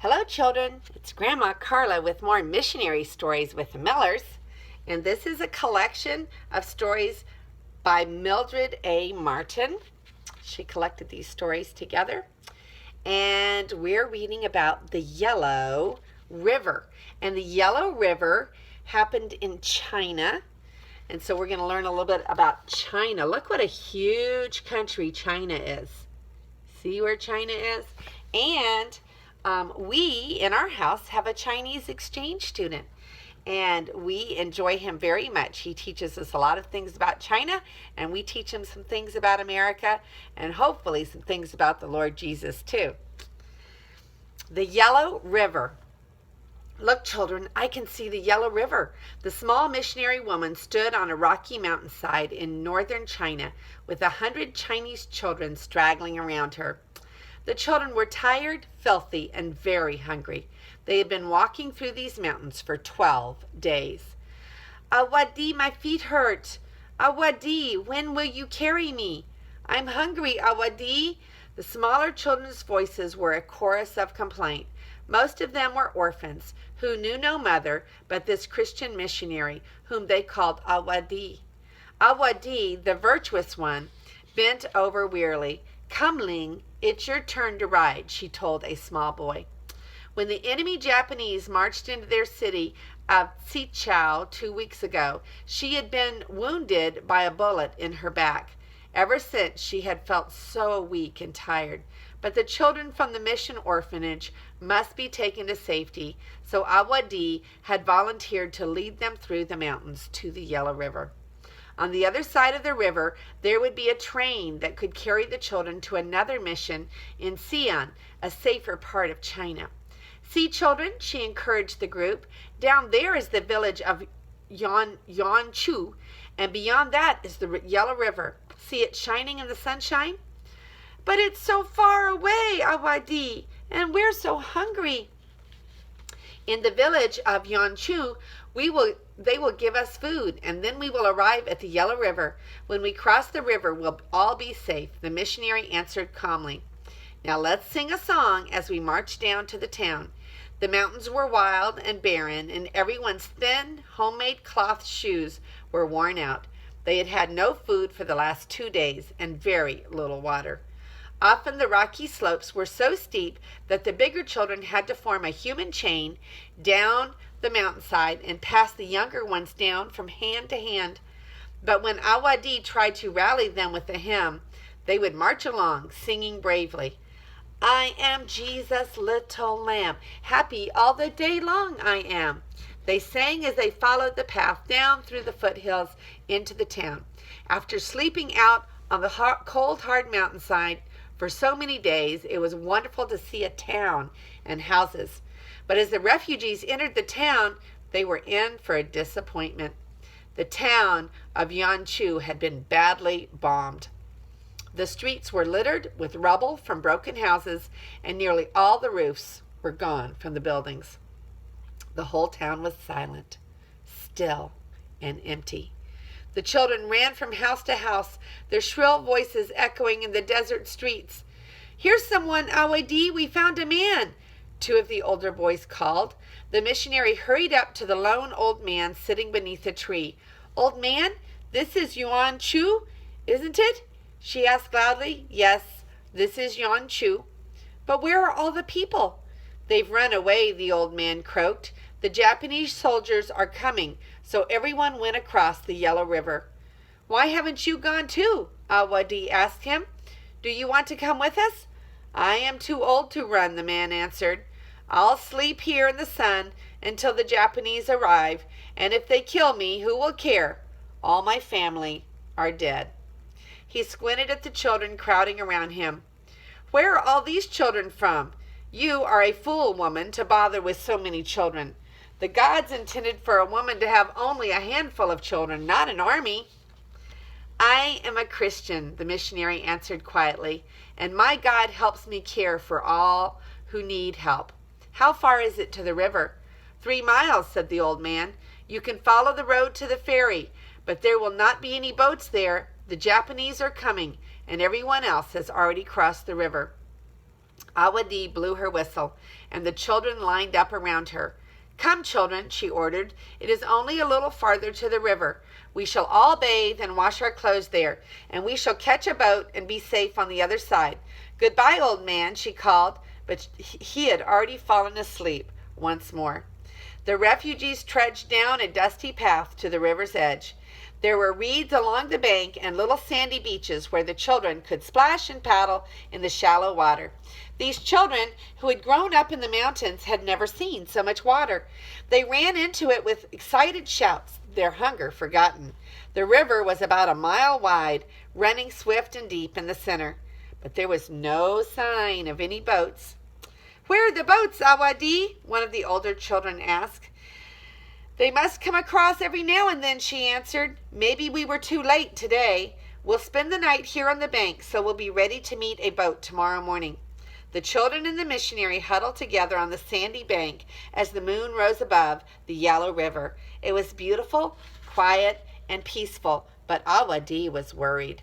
Hello, children. It's Grandma Carla with more missionary stories with the Millers. And this is a collection of stories by Mildred A. Martin. She collected these stories together. And we're reading about the Yellow River. And the Yellow River happened in China. And so we're going to learn a little bit about China. Look what a huge country China is. See where China is? And we, in our house, have a Chinese exchange student, and we enjoy him very much. He teaches us a lot of things about China, and we teach him some things about America, and hopefully some things about the Lord Jesus, too. The Yellow River. Look, children, I can see the Yellow River. The small missionary woman stood on a rocky mountainside in northern China with 100 Chinese children straggling around her. The children were tired, filthy, and very hungry. They had been walking through these mountains for 12 days. Awadi, my feet hurt. Awadi, when will you carry me? I'm hungry, Awadi. The smaller children's voices were a chorus of complaint. Most of them were orphans who knew no mother but this Christian missionary, whom they called Awadi. Awadi, the virtuous one, bent over wearily. Come, Ling, it's your turn to ride, she told a small boy. When the enemy Japanese marched into their city of Xichao 2 weeks ago, she had been wounded by a bullet in her back. Ever since, she had felt so weak and tired. But the children from the mission orphanage must be taken to safety, so Awadi had volunteered to lead them through the mountains to the Yellow River. On the other side of the river, there would be a train that could carry the children to another mission in Xi'an, a safer part of China. See, children, she encouraged the group, down there is the village of Yanchu, and beyond that is the Yellow River. See it shining in the sunshine? But it's so far away, Awadi, and we're so hungry. In the village of Yanchu, they will give us food, and then we will arrive at the Yellow River. When we cross the river, we'll all be safe, the missionary answered calmly. Now let's sing a song as we march down to the town. The mountains were wild and barren, and everyone's thin, homemade cloth shoes were worn out. They had had no food for the last 2 days and very little water. Often the rocky slopes were so steep that the bigger children had to form a human chain down the mountainside and pass the younger ones down from hand to hand. But when Awadi tried to rally them with a hymn, they would march along, singing bravely. I am Jesus' little lamb, happy all the day long I am. They sang as they followed the path down through the foothills into the town. After sleeping out on the cold, hard mountainside for so many days, it was wonderful to see a town and houses. But as the refugees entered the town, they were in for a disappointment. The town of Yanchu had been badly bombed. The streets were littered with rubble from broken houses, and nearly all the roofs were gone from the buildings. The whole town was silent, still, and empty. The children ran from house to house, their shrill voices echoing in the desert streets. Here's someone, Awadi, we found a man, 2 of the older boys called. The missionary hurried up to the lone old man sitting beneath a tree. Old man, this is Yuan Chu, isn't it? She asked loudly. Yes, this is Yuan Chu. But where are all the people? They've run away, the old man croaked. The Japanese soldiers are coming, so everyone went across the Yellow River. Why haven't you gone too? Awadi asked him. Do you want to come with us? I am too old to run, the man answered. I'll sleep here in the sun until the Japanese arrive, and if they kill me, who will care? All my family are dead. He squinted at the children crowding around him. Where are all these children from? You are a fool, woman, to bother with so many children. The gods intended for a woman to have only a handful of children, not an army. I am a Christian, the missionary answered quietly, and my God helps me care for all who need help. How far is it to the river? 3 miles, said the old man. You can follow the road to the ferry, but there will not be any boats there. The Japanese are coming, and everyone else has already crossed the river. Awadee blew her whistle, and the children lined up around her. "Come, children," she ordered. "It is only a little farther to the river. We shall all bathe and wash our clothes there, and we shall catch a boat and be safe on the other side. Goodbye, old man," she called, but he had already fallen asleep once more. The refugees trudged down a dusty path to the river's edge. There were reeds along the bank and little sandy beaches where the children could splash and paddle in the shallow water. These children, who had grown up in the mountains, had never seen so much water. They ran into it with excited shouts, their hunger forgotten. The river was about a mile wide, running swift and deep in the center, but there was no sign of any boats. "Where are the boats, Awadee?" one of the older children asked. "They must come across every now and then," she answered. "Maybe we were too late today. We'll spend the night here on the bank, so we'll be ready to meet a boat tomorrow morning." The children and the missionary huddled together on the sandy bank as the moon rose above the yellow river. It was beautiful, quiet, and peaceful, but Awadee was worried.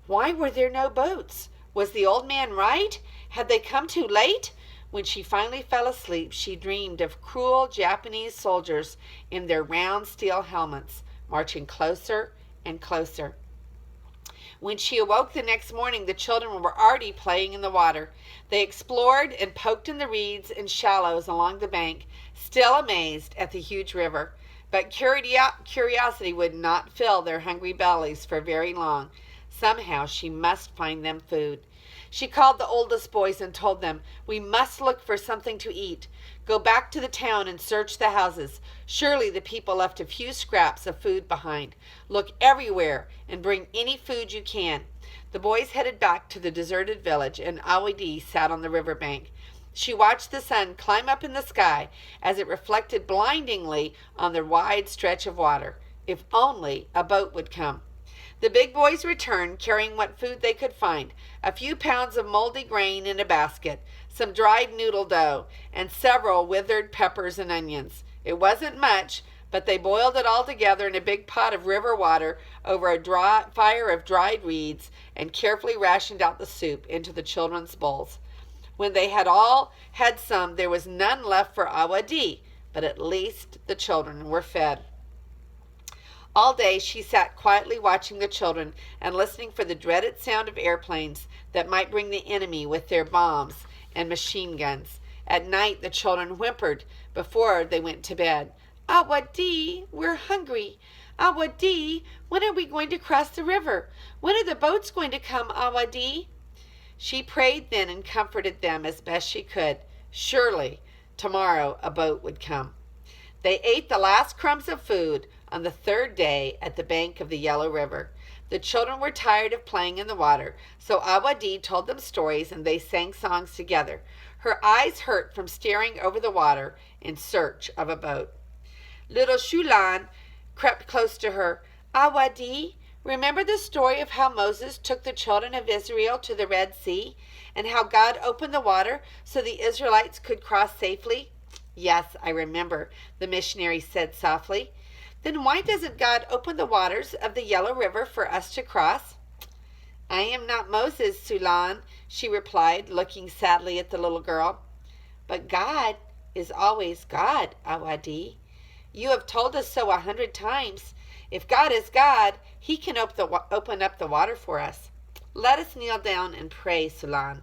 Why were there no boats? Was the old man right? Had they come too late? When she finally fell asleep, she dreamed of cruel Japanese soldiers in their round steel helmets, marching closer and closer. When she awoke the next morning, the children were already playing in the water. They explored and poked in the reeds and shallows along the bank, still amazed at the huge river. But curiosity would not fill their hungry bellies for very long. Somehow she must find them food. She called the oldest boys and told them, "We must look for something to eat. Go back to the town and search the houses. Surely the people left a few scraps of food behind. Look everywhere and bring any food you can." The boys headed back to the deserted village, and Awadee sat on the riverbank. She watched the sun climb up in the sky as it reflected blindingly on the wide stretch of water. If only a boat would come. The big boys returned, carrying what food they could find: a few pounds of moldy grain in a basket, some dried noodle dough, and several withered peppers and onions. It wasn't much, but they boiled it all together in a big pot of river water over a fire of dried reeds and carefully rationed out the soup into the children's bowls. When they had all had some, there was none left for Awadee, but at least the children were fed. All day she sat quietly watching the children and listening for the dreaded sound of airplanes that might bring the enemy with their bombs and machine guns. At night the children whimpered before they went to bed. "Awadee, we're hungry. Awadee, when are we going to cross the river? When are the boats going to come, Awadee?" She prayed then and comforted them as best she could. Surely tomorrow a boat would come. They ate the last crumbs of food on the third day at the bank of the Yellow River. The children were tired of playing in the water, so Awadee told them stories and they sang songs together. Her eyes hurt from staring over the water in search of a boat. Little Shulan crept close to her. "Awadee, remember the story of how Moses took the children of Israel to the Red Sea and how God opened the water so the Israelites could cross safely?" "Yes, I remember," the missionary said softly. "Then why doesn't God open the waters of the Yellow River for us to cross?" "I am not Moses, Sulan," she replied, looking sadly at the little girl. "But God is always God, Awadee. You have told us so 100 times. If God is God, he can open up the water for us. Let us kneel down and pray, Sulan."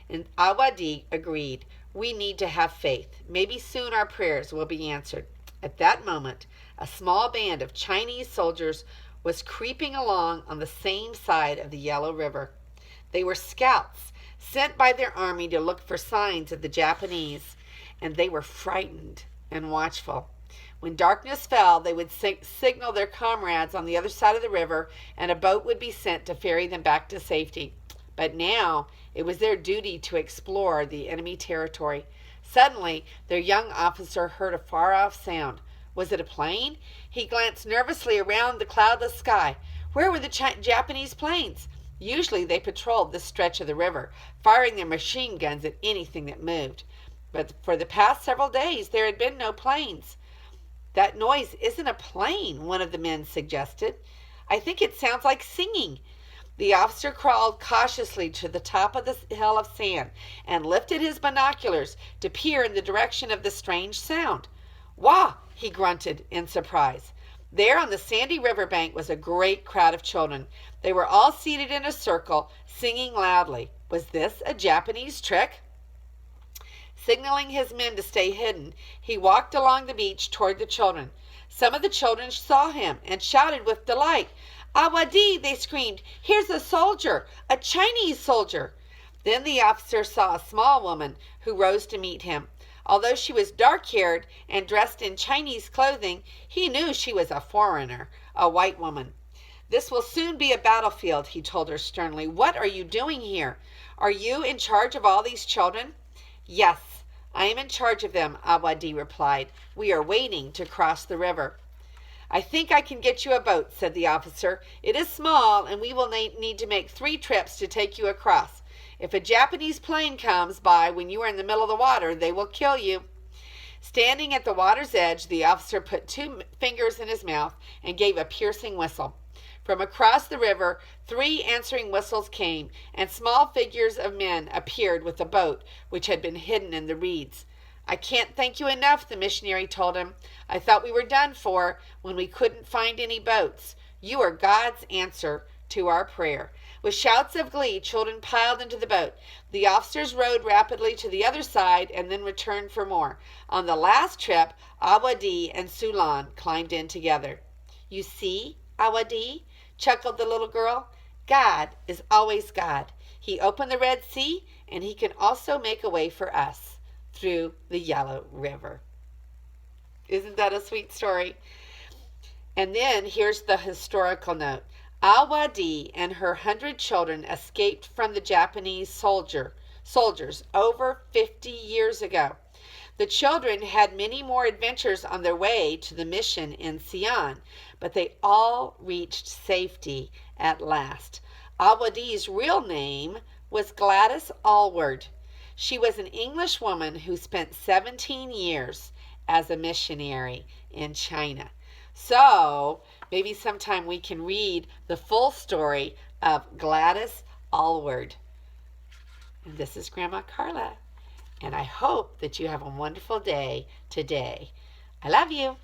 And Awadee agreed. "We need to have faith. Maybe soon our prayers will be answered." At that moment, a small band of Chinese soldiers was creeping along on the same side of the Yellow River. They were scouts sent by their army to look for signs of the Japanese, and they were frightened and watchful. When darkness fell, they would signal their comrades on the other side of the river, and a boat would be sent to ferry them back to safety. But now it was their duty to explore the enemy territory. Suddenly, their young officer heard a far-off sound. Was it a plane? He glanced nervously around the cloudless sky. Where were the Japanese planes? Usually they patrolled this stretch of the river, firing their machine guns at anything that moved. But for the past several days, there had been no planes. "That noise isn't a plane," one of the men suggested. "I think it sounds like singing." The officer crawled cautiously to the top of the hill of sand and lifted his binoculars to peer in the direction of the strange sound. "Wah!" he grunted in surprise. There on the sandy riverbank was a great crowd of children. They were all seated in a circle, singing loudly. Was this a Japanese trick? Signaling his men to stay hidden, he walked along the beach toward the children. Some of the children saw him and shouted with delight. "Awadi!" they screamed. "Here's a soldier, a Chinese soldier!" Then the officer saw a small woman who rose to meet him. Although she was dark-haired and dressed in Chinese clothing, he knew she was a foreigner, a white woman. "This will soon be a battlefield," he told her sternly. "What are you doing here? Are you in charge of all these children?" "Yes, I am in charge of them," Awadi replied. "We are waiting to cross the river." "I think I can get you a boat," said the officer. "It is small, and we will need to make 3 trips to take you across. If a Japanese plane comes by when you are in the middle of the water, they will kill you." Standing at the water's edge, the officer put 2 fingers in his mouth and gave a piercing whistle. From across the river, 3 answering whistles came, and small figures of men appeared with the boat, which had been hidden in the reeds. "I can't thank you enough," the missionary told him. "I thought we were done for when we couldn't find any boats. You are God's answer to our prayer." With shouts of glee, children piled into the boat. The officers rowed rapidly to the other side and then returned for more. On the last trip, Awadi and Sulan climbed in together. "You see, Awadi," chuckled the little girl, "God is always God. He opened the Red Sea, and he can also make a way for us through the Yellow River." Isn't that a sweet story? And then here's the historical note. Awadi and her 100 children escaped from the Japanese soldiers over 50 years ago. The children had many more adventures on their way to the mission in Xi'an, but they all reached safety at last. Awadi's real name was Gladys Allward. She was an English woman who spent 17 years as a missionary in China. So maybe sometime we can read the full story of Gladys Allward. And this is Grandma Carla, and I hope that you have a wonderful day today. I love you.